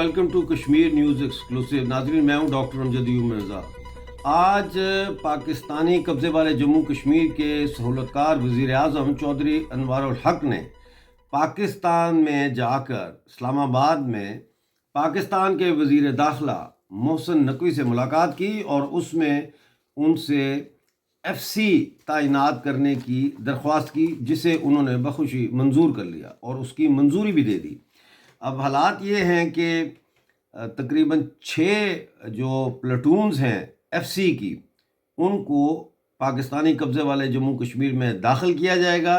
Welcome to Kashmir news exclusive. ناظرین، میں ہوں ڈاکٹر امجد مرزا. آج پاکستانی قبضے والے جموں کشمیر کے سہولتکار وزیر اعظم چودھری انوار الحق نے پاکستان میں جا کر اسلام آباد میں پاکستان کے وزیر داخلہ محسن نقوی سے ملاقات کی اور اس میں ان سے ایف سی تعینات کرنے کی درخواست کی، جسے انہوں نے بخوشی منظور کر لیا اور اس کی منظوری بھی دے دی. اب حالات یہ ہیں کہ تقریباً 6 جو پلاٹونز ہیں ایف سی کی، ان کو پاکستانی قبضے والے جموں کشمیر میں داخل کیا جائے گا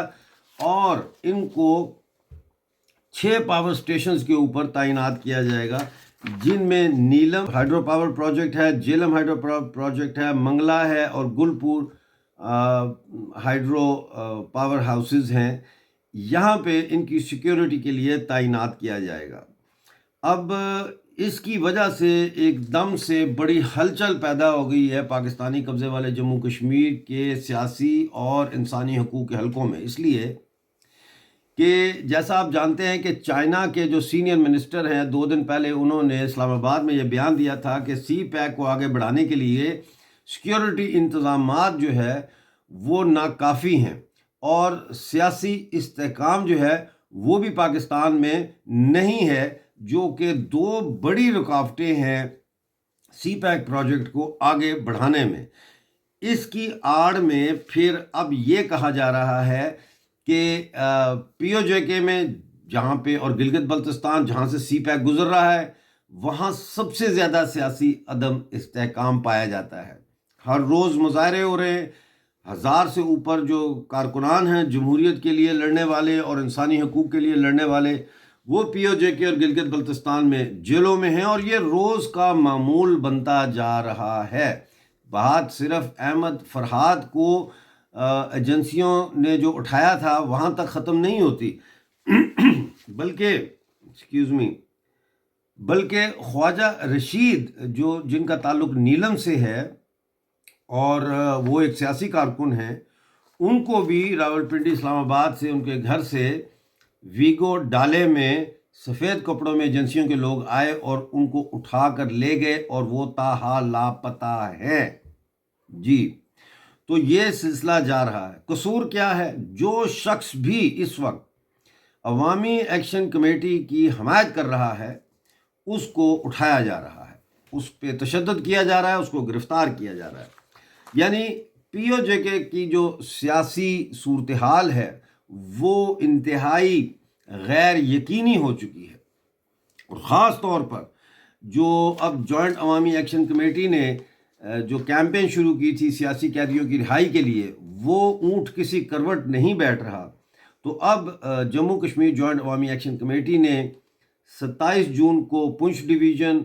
اور ان کو 6 پاور سٹیشنز کے اوپر تعینات کیا جائے گا، جن میں نیلم ہائیڈرو پاور پروجیکٹ ہے، جیلم ہائیڈرو پروجیکٹ ہے، منگلا ہے اور گلپور ہائیڈرو پاور ہاؤسز ہیں. یہاں پہ ان کی سیکیورٹی کے لیے تعینات کیا جائے گا. اب اس کی وجہ سے ایک دم سے بڑی ہلچل پیدا ہو گئی ہے پاکستانی قبضے والے جموں کشمیر کے سیاسی اور انسانی حقوق کے حلقوں میں، اس لیے کہ جیسا آپ جانتے ہیں کہ چائنا کے جو سینئر منسٹر ہیں 2 دن پہلے انہوں نے اسلام آباد میں یہ بیان دیا تھا کہ سی پیک کو آگے بڑھانے کے لیے سیکیورٹی انتظامات جو ہے وہ ناکافی ہیں اور سیاسی استحکام جو ہے وہ بھی پاکستان میں نہیں ہے، جو کہ 2 بڑی رکاوٹیں ہیں سی پیک پروجیکٹ کو آگے بڑھانے میں. اس کی آڑ میں پھر اب یہ کہا جا رہا ہے کہ پی او جے کے میں جہاں پہ اور گلگت بلتستان جہاں سے سی پیک گزر رہا ہے، وہاں سب سے زیادہ سیاسی عدم استحکام پایا جاتا ہے. ہر روز مظاہرے ہو رہے ہیں، 1000 سے اوپر جو کارکنان ہیں جمہوریت کے لیے لڑنے والے اور انسانی حقوق کے لیے لڑنے والے، وہ پی او جے کے اور گلگت بلتستان میں جیلوں میں ہیں اور یہ روز کا معمول بنتا جا رہا ہے. بات صرف احمد فرحاد کو ایجنسیوں نے جو اٹھایا تھا وہاں تک ختم نہیں ہوتی، بلکہ خواجہ رشید جن کا تعلق نیلم سے ہے اور وہ ایک سیاسی کارکن ہیں، ان کو بھی راولپنڈی اسلام آباد سے ان کے گھر سے ویگو ڈالے میں سفید کپڑوں میں ایجنسیوں کے لوگ آئے اور ان کو اٹھا کر لے گئے اور وہ تاحال لاپتہ ہے. جی، تو یہ سلسلہ جا رہا ہے. قصور کیا ہے؟ جو شخص بھی اس وقت عوامی ایکشن کمیٹی کی حمایت کر رہا ہے اس کو اٹھایا جا رہا ہے، اس پہ تشدد کیا جا رہا ہے، اس کو گرفتار کیا جا رہا ہے. یعنی پی او جے کے کی جو سیاسی صورتحال ہے وہ انتہائی غیر یقینی ہو چکی ہے، اور خاص طور پر جو اب جوائنٹ عوامی ایکشن کمیٹی نے جو کیمپین شروع کی تھی سیاسی قیدیوں کی رہائی کے لیے، وہ اونٹ کسی کروٹ نہیں بیٹھ رہا. تو اب جموں کشمیر جوائنٹ عوامی ایکشن کمیٹی نے 27 جون کو پنچ ڈویژن،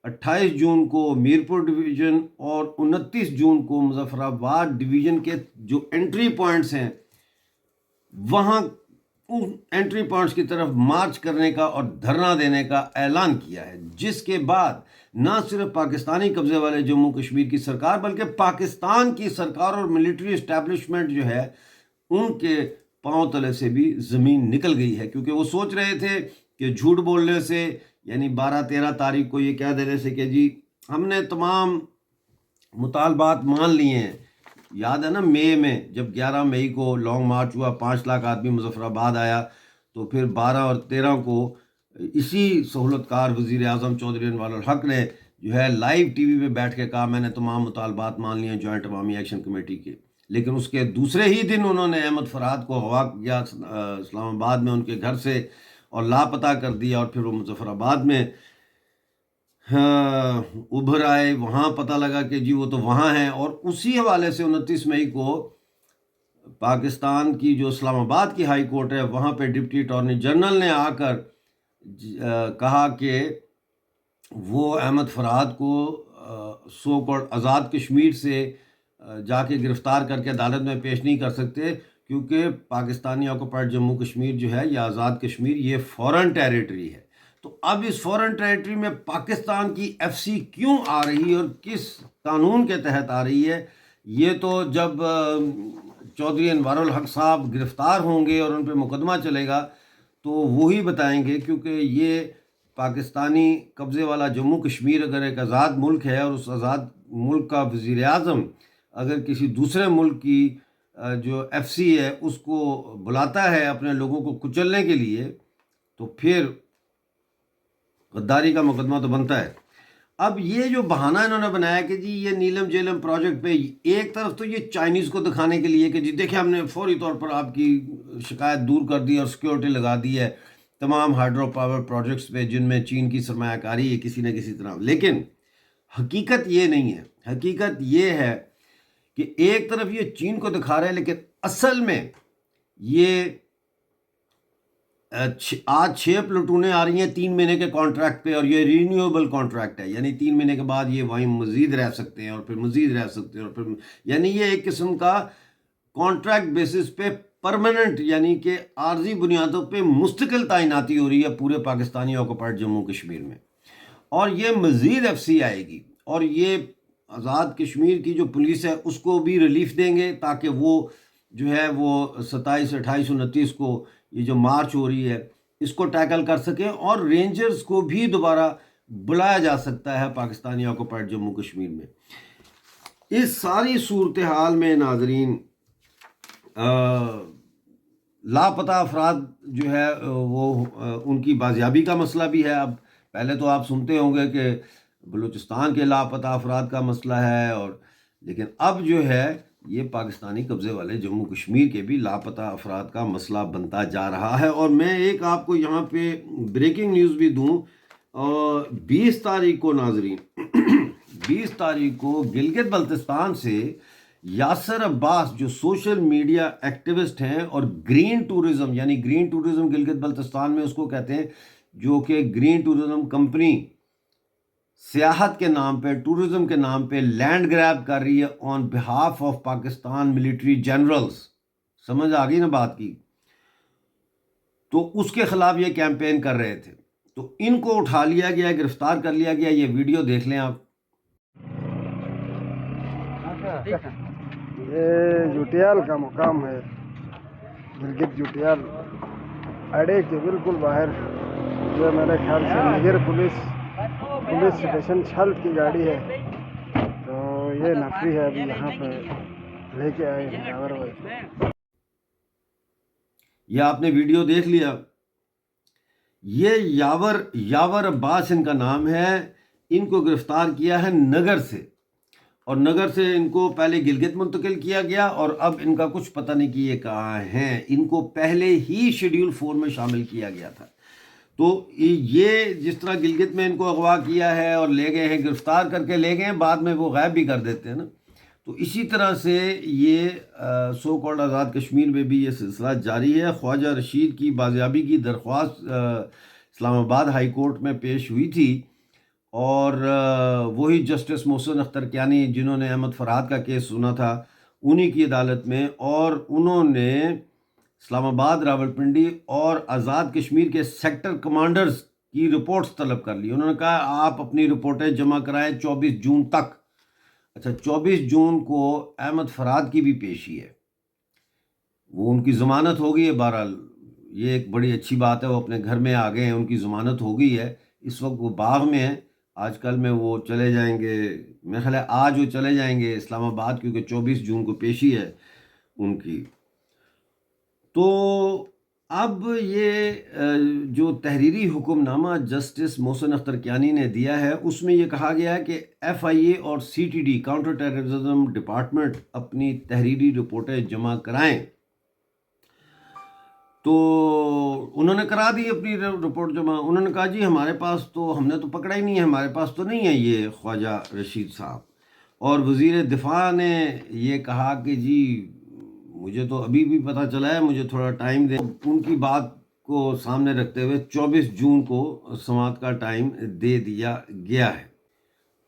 28 جون کو میرپور ڈویژن اور 29 جون کو مظفر آباد ڈویژن کے جو انٹری پوائنٹس ہیں وہاں ان انٹری پوائنٹس کی طرف مارچ کرنے کا اور دھرنا دینے کا اعلان کیا ہے، جس کے بعد نہ صرف پاکستانی قبضے والے جموں کشمیر کی سرکار بلکہ پاکستان کی سرکار اور ملٹری اسٹیبلشمنٹ جو ہے ان کے پاؤں تلے سے بھی زمین نکل گئی ہے، کیونکہ وہ سوچ رہے تھے کہ جھوٹ بولنے سے، یعنی 12-13 تاریخ کو یہ کہہ دینے سے کہ جی ہم نے تمام مطالبات مان لیے ہیں. یاد ہے نا مئی میں جب 11 مئی کو لانگ مارچ ہوا، 5 لاکھ آدمی مظفر آباد آیا، تو پھر 12 اور 13 کو اسی سہولتکار وزیر اعظم چودھری انوار الحق نے جو ہے لائیو ٹی وی پہ بیٹھ کے کہا میں نے تمام مطالبات مان لیے ہیں جوائنٹ عوامی ایکشن کمیٹی کے. لیکن اس کے دوسرے ہی دن انہوں نے احمد فرحاد کو اغوا کیا اسلام آباد میں ان کے گھر سے اور لاپتہ کر دیا، اور پھر وہ مظفر آباد میں ابھر آئے. وہاں پتہ لگا کہ جی وہ تو وہاں ہیں، اور اسی حوالے سے 29 مئی کو پاکستان کی جو اسلام آباد کی ہائی کورٹ ہے وہاں پہ ڈپٹی اٹارنی جنرل نے آ کر کہا کہ وہ احمد فرحاد کو سو کالڈ آزاد کشمیر سے جا کے گرفتار کر کے عدالت میں پیش نہیں کر سکتے، کیونکہ پاکستانی آکوپائڈ جموں کشمیر جو ہے یا آزاد کشمیر یہ فورن ٹیریٹری ہے. تو اب اس فورن ٹیریٹری میں پاکستان کی ایف سی کیوں آ رہی ہے اور کس قانون کے تحت آ رہی ہے، یہ تو جب چودھری انوار الحق صاحب گرفتار ہوں گے اور ان پہ مقدمہ چلے گا تو وہی بتائیں گے، کیونکہ یہ پاکستانی قبضے والا جموں کشمیر اگر ایک آزاد ملک ہے اور اس آزاد ملک کا وزیر اعظم اگر کسی دوسرے ملک کی جو ایف سی ہے اس کو بلاتا ہے اپنے لوگوں کو کچلنے کے لیے، تو پھر غداری کا مقدمہ تو بنتا ہے۔ اب یہ جو بہانہ انہوں نے بنایا کہ جی یہ نیلم جیلم پروجیکٹ پہ، ایک طرف تو یہ چائنیز کو دکھانے کے لیے کہ جی دیکھیں ہم نے فوری طور پر آپ کی شکایت دور کر دی اور سیکیورٹی لگا دی ہے تمام ہائیڈرو پاور پروجیکٹس پہ جن میں چین کی سرمایہ کاری ہے کسی نہ کسی طرح، لیکن حقیقت یہ نہیں ہے۔ حقیقت یہ ہے کہ ایک طرف یہ چین کو دکھا رہے ہیں لیکن اصل میں یہ آج 6 پلٹونیں آ رہی ہیں 3 مہینے کے کانٹریکٹ پہ، اور یہ رینیویبل کانٹریکٹ ہے، یعنی 3 مہینے کے بعد یہ وہیں مزید رہ سکتے ہیں اور پھر مزید رہ سکتے ہیں اور پھر یعنی یہ ایک قسم کا کانٹریکٹ بیسس پہ پرماننٹ یعنی کہ عارضی بنیادوں پہ مستقل تعیناتی ہو رہی ہے پورے پاکستانی آکوپائڈ جموں کشمیر میں، اور یہ مزید ایف سی آئے گی اور یہ آزاد کشمیر کی جو پولیس ہے اس کو بھی ریلیف دیں گے تاکہ وہ جو ہے وہ 27 28 29 کو یہ جو مارچ ہو رہی ہے اس کو ٹیکل کر سکیں، اور رینجرز کو بھی دوبارہ بلایا جا سکتا ہے پاکستانی آکوپائڈ جموں کشمیر میں۔ اس ساری صورتحال میں ناظرین لاپتہ افراد جو ہے وہ ان کی بازیابی کا مسئلہ بھی ہے۔ اب پہلے تو آپ سنتے ہوں گے کہ بلوچستان کے لاپتہ افراد کا مسئلہ ہے، اور لیکن اب جو ہے یہ پاکستانی قبضے والے جموں کشمیر کے بھی لاپتہ افراد کا مسئلہ بنتا جا رہا ہے۔ اور میں ایک آپ کو یہاں پہ بریکنگ نیوز بھی دوں، 20 تاریخ کو ناظرین 20 تاریخ کو گلگت بلتستان سے یاسر عباس جو سوشل میڈیا ایکٹیوسٹ ہیں اور گرین ٹورزم یعنی گرین ٹورزم گلگت بلتستان میں اس کو کہتے ہیں، جو کہ گرین ٹورزم کمپنی سیاحت کے نام پہ ٹورزم کے نام پہ لینڈ گریب کر رہی ہے on behalf of Pakistan military generals, سمجھ آ گئی نا بات کی، تو اس کے خلاف یہ کیمپین کر رہے تھے، تو ان کو اٹھا لیا گیا، گرفتار کر لیا گیا۔ یہ ویڈیو دیکھ لیں آپ۔ یہ جوٹیال کا مقام ہے، گلگت جوٹیال اڈے کے بالکل باہر، جو میرے خیال سے نگر پولیس اسٹیشن چھلت کی گاڑی ہے، تو یہ نفری ہے ابھی یہاں پہ لے کے آئے ہیں یاور بھائی۔ یہ آپ نے ویڈیو دیکھ لیا، یہ یاور عباس ان کا نام ہے، ان کو گرفتار کیا ہے نگر سے، اور نگر سے ان کو پہلے گلگت منتقل کیا گیا، اور اب ان کا کچھ پتہ نہیں کہ یہ کہاں ہیں۔ ان کو پہلے ہی شیڈیول 4 میں شامل کیا گیا تھا، تو یہ جس طرح گلگت میں ان کو اغوا کیا ہے اور لے گئے ہیں، گرفتار کر کے لے گئے ہیں، بعد میں وہ غائب بھی کر دیتے ہیں نا، تو اسی طرح سے یہ سو کالڈ آزاد کشمیر میں بھی یہ سلسلہ جاری ہے۔ خواجہ رشید کی بازیابی کی درخواست اسلام آباد ہائی کورٹ میں پیش ہوئی تھی، اور وہی جسٹس محسن اختر کیانی جنہوں نے احمد فرحات کا کیس سنا تھا انہی کی عدالت میں، اور انہوں نے اسلام آباد، راولپنڈی اور آزاد کشمیر کے سیکٹر کمانڈرز کی رپورٹس طلب کر لی۔ انہوں نے کہا آپ اپنی رپورٹیں جمع کرائیں 24 جون تک۔ اچھا 24 جون کو احمد فرحات کی بھی پیشی ہے، وہ ان کی ضمانت ہو گئی ہے، بہرحال یہ ایک بڑی اچھی بات ہے، وہ اپنے گھر میں آ گئے ہیں، ان کی ضمانت ہو گئی ہے، اس وقت وہ باغ میں ہیں، آج کل میں وہ چلے جائیں گے، میرے خیال ہے آج وہ چلے جائیں گے اسلام آباد، کیونکہ 24 جون کو پیشی ہے ان کی۔ تو اب یہ جو تحریری حکم نامہ جسٹس محسن اختر کیانی نے دیا ہے اس میں یہ کہا گیا ہے کہ ایف آئی اے اور C T D counter terrorism department اپنی تحریری رپورٹیں جمع کرائیں، تو انہوں نے کرا دی اپنی رپورٹ جمع۔ انہوں نے کہا جی ہمارے پاس تو، ہم نے تو پکڑا ہی نہیں ہے، ہمارے پاس تو نہیں ہے یہ خواجہ رشید صاحب۔ اور وزیر دفاع نے یہ کہا کہ جی مجھے تو ابھی بھی پتہ چلا ہے، مجھے تھوڑا ٹائم دیں۔ ان کی بات کو سامنے رکھتے ہوئے 24 جون کو سماعت کا ٹائم دے دیا گیا ہے۔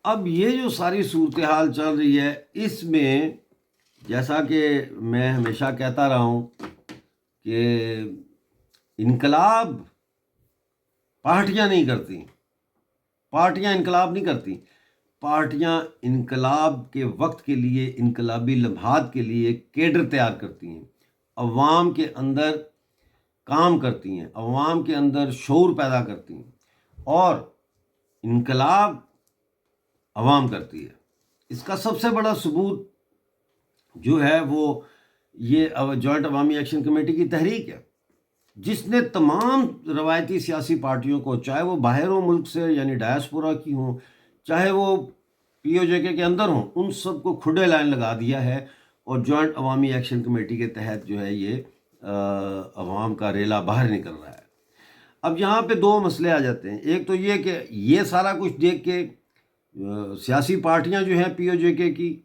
اب یہ جو ساری صورتحال چل رہی ہے اس میں جیسا کہ میں ہمیشہ کہتا رہا ہوں کہ انقلاب پارٹیاں نہیں کرتی، پارٹیاں انقلاب نہیں کرتی، پارٹیاں انقلاب کے وقت کے لیے، انقلابی لمحات کے لیے کیڈر تیار کرتی ہیں، عوام کے اندر کام کرتی ہیں، عوام کے اندر شعور پیدا کرتی ہیں، اور انقلاب عوام کرتی ہے. اس کا سب سے بڑا ثبوت جو ہے وہ یہ جوائنٹ عوامی ایکشن کمیٹی کی تحریک ہے، جس نے تمام روایتی سیاسی پارٹیوں کو، چاہے وہ باہر ہوں ملک سے یعنی ڈائسپورا کی ہوں، چاہے وہ پی او جے کے اندر ہوں، ان سب کو کھڈے لائن لگا دیا ہے. اور جوائنٹ عوامی ایکشن کمیٹی کے تحت جو ہے یہ عوام کا ریلا باہر نکل رہا ہے. اب یہاں پہ دو مسئلے آ جاتے ہیں. ایک تو یہ کہ یہ سارا کچھ دیکھ کے سیاسی پارٹیاں جو ہیں پی او جے کے کی،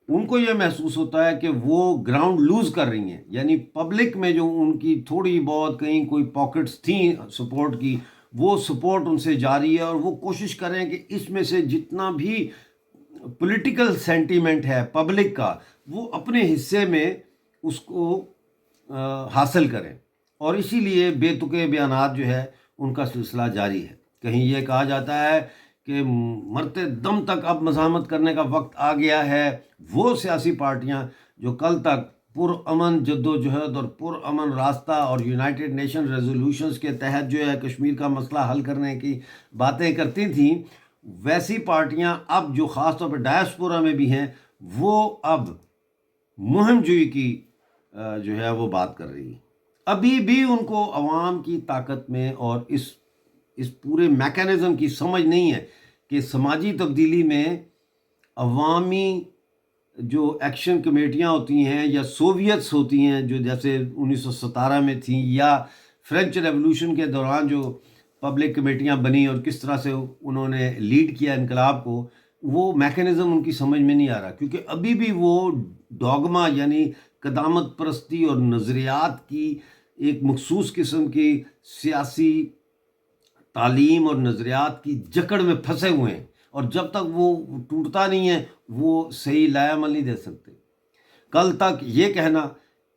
ان کو یہ محسوس ہوتا ہے کہ وہ گراؤنڈ لوز کر رہی ہیں، یعنی پبلک میں جو ان کی تھوڑی بہت کہیں کوئی پاکٹس تھیں سپورٹ کی، وہ سپورٹ ان سے جاری ہے، اور وہ کوشش کر رہے ہیں کہ اس میں سے جتنا بھی پولیٹیکل سینٹیمنٹ ہے پبلک کا، وہ اپنے حصے میں اس کو حاصل کریں. اور اسی لیے بے تکے بیانات جو ہے ان کا سلسلہ جاری ہے. کہیں یہ کہا جاتا ہے کہ مرتے دم تک اب مزاحمت کرنے کا وقت آ گیا ہے. وہ سیاسی پارٹیاں جو کل تک پرامن جد و جہد اور پرامن راستہ اور یونائٹڈ نیشن ریزولوشنز کے تحت جو ہے کشمیر کا مسئلہ حل کرنے کی باتیں کرتی تھیں، ویسی پارٹیاں اب جو خاص طور پہ ڈائسپورا میں بھی ہیں، وہ اب مہم جوئی کی جو ہے وہ بات کر رہی ہیں. ابھی بھی ان کو عوام کی طاقت میں اور اس پورے میکانزم کی سمجھ نہیں ہے کہ سماجی تبدیلی میں عوامی جو ایکشن کمیٹیاں ہوتی ہیں یا سوویتس ہوتی ہیں جو جیسے 1917 میں تھیں، یا فرینچ ریولوشن کے دوران جو پبلک کمیٹیاں بنی اور کس طرح سے انہوں نے لیڈ کیا انقلاب کو، وہ میکانزم ان کی سمجھ میں نہیں آ رہا. کیونکہ ابھی بھی وہ ڈوگما یعنی قدامت پرستی اور نظریات کی ایک مخصوص قسم کی سیاسی تعلیم اور نظریات کی جکڑ میں پھنسے ہوئے ہیں، اور جب تک وہ ٹوٹتا نہیں ہے وہ صحیح لائے عمل نہیں دے سکتے. کل تک یہ کہنا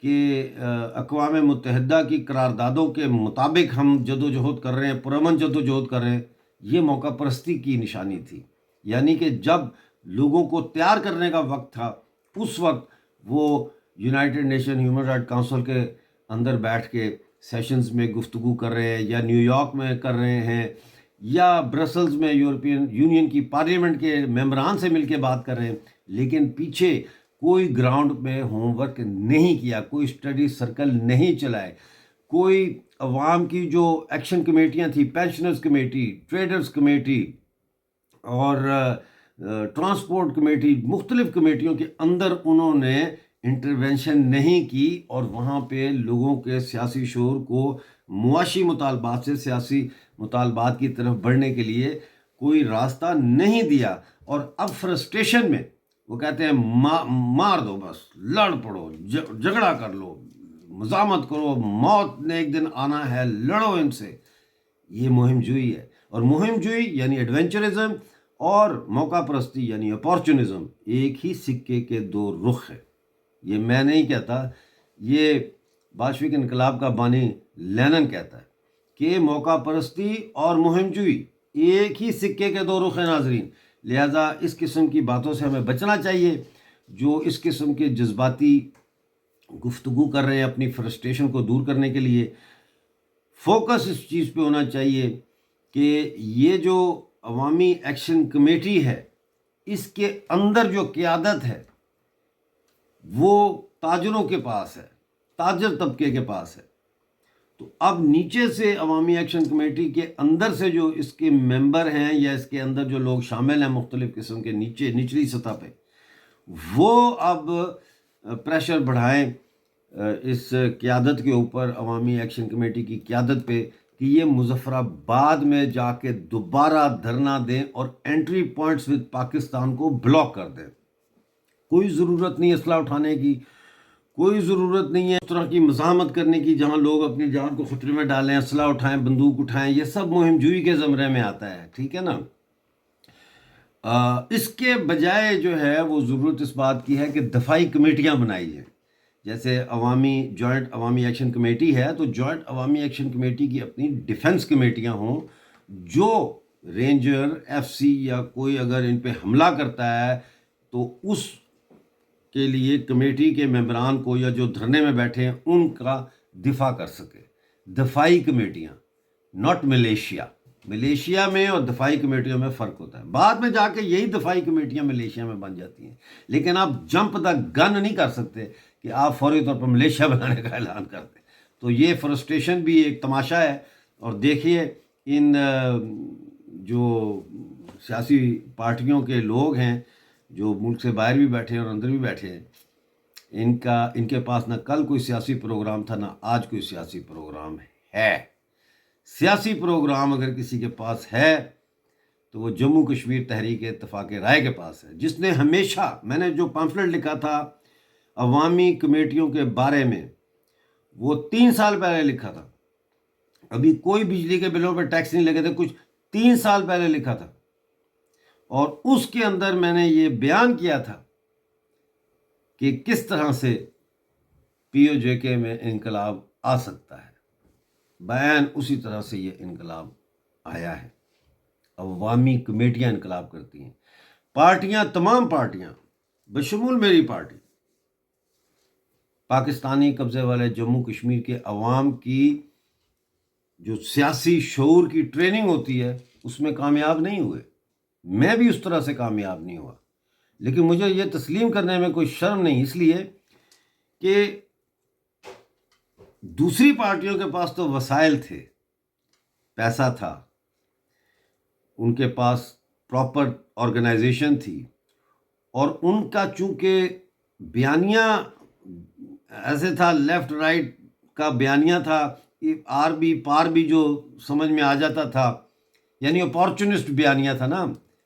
کہ اقوام متحدہ کی قراردادوں کے مطابق ہم جد و جہد کر رہے ہیں، پرامن جد و جہد کر رہے ہیں، یہ موقع پرستی کی نشانی تھی. یعنی کہ جب لوگوں کو تیار کرنے کا وقت تھا، اس وقت وہ United nation human right council کے اندر بیٹھ کے سیشنز میں گفتگو کر رہے ہیں، یا نیو یارک میں کر رہے ہیں، یا برسلز میں یورپین یونین کی پارلیمنٹ کے ممبران سے مل کے بات کر رہے ہیں، لیکن پیچھے کوئی گراؤنڈ میں ہوم ورک نہیں کیا، کوئی اسٹڈی سرکل نہیں چلائے، کوئی عوام کی جو ایکشن کمیٹیاں تھیں، پینشنرز کمیٹی، ٹریڈرز کمیٹی اور ٹرانسپورٹ کمیٹی، مختلف کمیٹیوں کے اندر انہوں نے انٹرونشن نہیں کی، اور وہاں پہ لوگوں کے سیاسی شعور کو معاشی مطالبات سے سیاسی مطالبات کی طرف بڑھنے کے لیے کوئی راستہ نہیں دیا. اور اب فرسٹریشن میں وہ کہتے ہیں مار دو، بس لڑ پڑو، جھگڑا کر لو، مزاحمت کرو، موت نے ایک دن آنا ہے، لڑو ان سے. یہ مہم جوئی ہے. اور مہم جوئی یعنی ایڈونچرزم اور موقع پرستی یعنی اپورچونزم ایک ہی سکے کے دو رخ ہے. یہ میں نہیں کہتا، یہ باشویک انقلاب کا بانی لینن کہتا ہے کہ موقع پرستی اور مہم جوئی ایک ہی سکے کے دو رخ ہیں. ناظرین، لہٰذا اس قسم کی باتوں سے ہمیں بچنا چاہیے. جو اس قسم کے جذباتی گفتگو کر رہے ہیں اپنی فرسٹریشن کو دور کرنے کے لیے، فوکس اس چیز پہ ہونا چاہیے کہ یہ جو عوامی ایکشن کمیٹی ہے، اس کے اندر جو قیادت ہے وہ تاجروں کے پاس ہے، تاجر طبقے کے پاس ہے. تو اب نیچے سے عوامی ایکشن کمیٹی کے اندر سے جو اس کے ممبر ہیں یا اس کے اندر جو لوگ شامل ہیں مختلف قسم کے نچلی سطح پہ، وہ اب پریشر بڑھائیں اس قیادت کے اوپر، عوامی ایکشن کمیٹی کی قیادت پہ، کہ یہ مظفر آباد میں جا کے دوبارہ دھرنا دیں اور انٹری پوائنٹس ود پاکستان کو بلاک کر دیں. کوئی ضرورت نہیں اسلحہ اٹھانے کی، کوئی ضرورت نہیں ہے اس طرح کی مزاحمت کرنے کی جہاں لوگ اپنی جان کو خطرے میں ڈالیں، اسلحہ اٹھائیں، بندوق اٹھائیں. یہ سب مہم جوئی کے زمرے میں آتا ہے، ٹھیک ہے نا. اس کے بجائے جو ہے وہ ضرورت اس بات کی ہے کہ دفاعی کمیٹیاں بنائی جائیں. جیسے جوائنٹ عوامی ایکشن کمیٹی ہے، تو جوائنٹ عوامی ایکشن کمیٹی کی اپنی ڈیفنس کمیٹیاں ہوں، جو رینجر، ایف سی یا کوئی اگر ان پہ حملہ کرتا ہے تو اس کے لیے کمیٹی کے ممبران کو یا جو دھرنے میں بیٹھے ہیں ان کا دفاع کر سکے. دفاعی کمیٹیاں، ناٹ ملیشیا. ملیشیا میں اور دفاعی کمیٹیوں میں فرق ہوتا ہے. بعد میں جا کے یہی دفاعی کمیٹیاں ملیشیا میں بن جاتی ہیں، لیکن آپ جمپ دا گن نہیں کر سکتے کہ آپ فوری طور پر ملیشیا بنانے کا اعلان کر دیں. تو یہ فرسٹریشن بھی ایک تماشا ہے. اور دیکھیے ان جو سیاسی پارٹیوں کے لوگ ہیں جو ملک سے باہر بھی بیٹھے ہیں اور اندر بھی بیٹھے ہیں، ان کے پاس نہ کل کوئی سیاسی پروگرام تھا نہ آج کوئی سیاسی پروگرام ہے. سیاسی پروگرام اگر کسی کے پاس ہے تو وہ جموں کشمیر تحریک اتفاق رائے کے پاس ہے، جس نے ہمیشہ، میں نے جو پامفلٹ لکھا تھا عوامی کمیٹیوں کے بارے میں وہ 3 سال پہلے لکھا تھا. ابھی کوئی بجلی کے بلوں پہ ٹیکس نہیں لگے تھے، کچھ 3 سال پہلے لکھا تھا. اور اس کے اندر میں نے یہ بیان کیا تھا کہ کس طرح سے پی او جے کے میں انقلاب آ سکتا ہے. بیان اسی طرح سے یہ انقلاب آیا ہے. عوامی کمیٹیاں انقلاب کرتی ہیں. پارٹیاں، تمام پارٹیاں بشمول میری پارٹی، پاکستانی قبضے والے جموں کشمیر کے عوام کی جو سیاسی شعور کی ٹریننگ ہوتی ہے اس میں کامیاب نہیں ہوئے. میں بھی اس طرح سے کامیاب نہیں ہوا، لیکن مجھے یہ تسلیم کرنے میں کوئی شرم نہیں، اس لیے کہ دوسری پارٹیوں کے پاس تو وسائل تھے، پیسہ تھا، ان کے پاس پراپر آرگنائزیشن تھی، اور ان کا چونکہ بیانیہ ایسے تھا، لیفٹ رائٹ کا بیانیہ تھا، آر بی پار بھی جو سمجھ میں آ جاتا تھا، یعنی اپارچونسٹ بیانیہ تھا نا،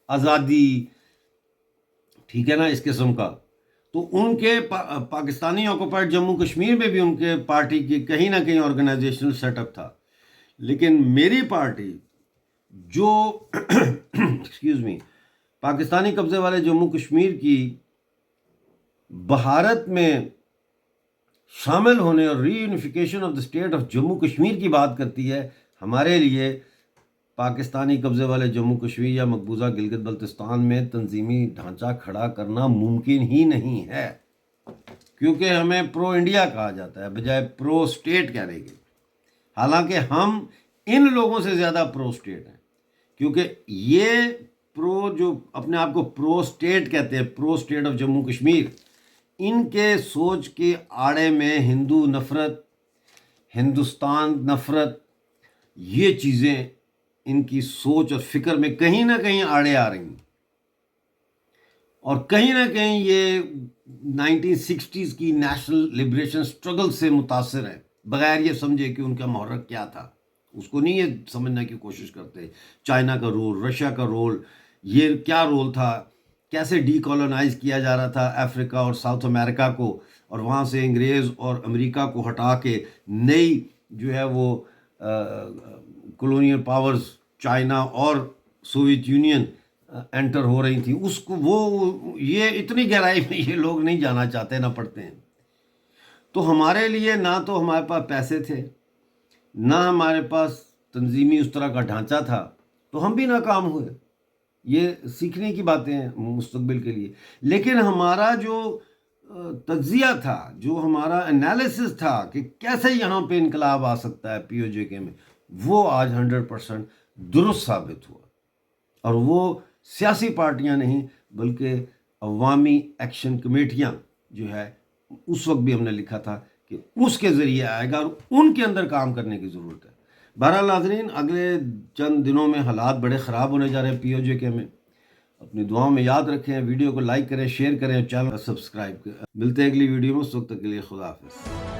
آزادی، ٹھیک ہے نا، اس قسم کا. تو ان کے پاکستانی آکوپائڈ جموں کشمیر میں بھی ان کے پارٹی کی کہیں نہ کہیں آرگنائزیشنل سیٹ اپ تھا. لیکن میری پارٹی جو ایکسکیوز می پاکستانی قبضے والے جموں کشمیر کی بھارت میں شامل ہونے اور reunification of the state of Jammu Kashmir کی بات کرتی ہے، ہمارے لیے پاکستانی قبضے والے جموں کشمیر یا مقبوضہ گلگت بلتستان میں تنظیمی ڈھانچہ کھڑا کرنا ممکن ہی نہیں ہے، کیونکہ ہمیں پرو انڈیا کہا جاتا ہے بجائے پرو اسٹیٹ کہنے کے. حالانکہ ہم ان لوگوں سے زیادہ پرو اسٹیٹ ہیں، کیونکہ یہ پرو جو اپنے آپ کو پرو اسٹیٹ کہتے ہیں، پرو اسٹیٹ آف جموں کشمیر، ان کے سوچ کے آڑے میں ہندو نفرت، ہندوستان نفرت، یہ چیزیں ان کی سوچ اور فکر میں کہیں نہ کہیں آڑے آ رہی ہیں، اور کہیں نہ کہیں یہ 1960s کی نیشنل لبریشن سٹرگل سے متاثر ہے، بغیر یہ سمجھے کہ ان کا محرک کیا تھا. اس کو نہیں یہ سمجھنے کی کوشش کرتے چائنا کا رول، رشیا کا رول، یہ کیا رول تھا، کیسے ڈی کالونائز کیا جا رہا تھا افریقہ اور ساؤتھ امریکہ کو، اور وہاں سے انگریز اور امریکہ کو ہٹا کے نئی جو ہے وہ کولونیل پاورز چائنا اور سوویت یونین انٹر ہو رہی تھیں. اس کو وہ یہ اتنی گہرائی میں یہ لوگ نہیں جانا چاہتے، نہ پڑھتے ہیں. تو ہمارے لیے نہ تو ہمارے پاس پیسے تھے، نہ ہمارے پاس تنظیمی اس طرح کا ڈھانچہ تھا، تو ہم بھی ناکام ہوئے. یہ سیکھنے کی باتیں ہیں مستقبل کے لیے. لیکن ہمارا جو تجزیہ تھا، جو ہمارا انالیسس تھا کہ کیسے یہاں پہ انقلاب آ سکتا ہے پی او جے کے میں، وہ آج 100% درست ثابت ہوا. اور وہ سیاسی پارٹیاں نہیں بلکہ عوامی ایکشن کمیٹیاں جو ہے، اس وقت بھی ہم نے لکھا تھا کہ اس کے ذریعے آئے گا، اور ان کے اندر کام کرنے کی ضرورت ہے. بہرحال ناظرین، اگلے چند دنوں میں حالات بڑے خراب ہونے جا رہے ہیں پی او جے کے میں. اپنی دعاؤں میں یاد رکھیں، ویڈیو کو لائک کریں، شیئر کریں، چینل کو سبسکرائب کریں. ملتے ہیں اگلی ویڈیو میں، اس وقت تک کے لیے خدا حافظ.